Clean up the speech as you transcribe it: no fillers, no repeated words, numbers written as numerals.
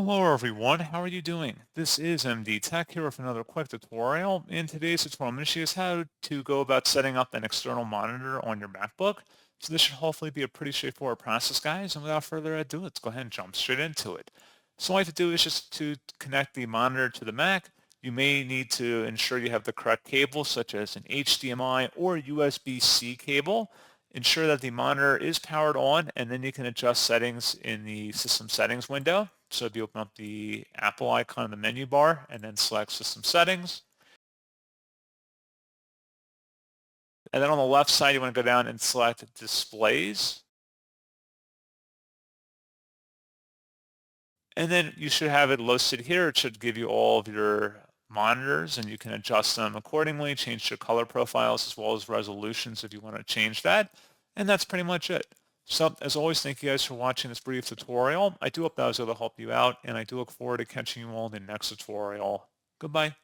Hello everyone, how are you doing? This is MD Tech here with another quick tutorial. In today's tutorial, I'm going to show you how to go about setting up an external monitor on your MacBook. So this should hopefully be a pretty straightforward process, guys. And without further ado, let's go ahead and jump straight into it. So all you have to do is just to connect the monitor to the Mac. You may need to ensure you have the correct cable, such as an HDMI or USB-C cable. Ensure that the monitor is powered on, and then you can adjust settings in the system settings window. So if you open up the Apple icon in the menu bar and then select system settings, and then on the left side you want to go down and select displays, and then you should have it listed here. It should give you all of your monitors and you can adjust them accordingly, change your color profiles as well as resolutions if you want to change that. And that's pretty much it. So as always, thank you guys for watching this brief tutorial. I do hope that was able to help you out, and I do look forward to catching you all in the next tutorial. Goodbye.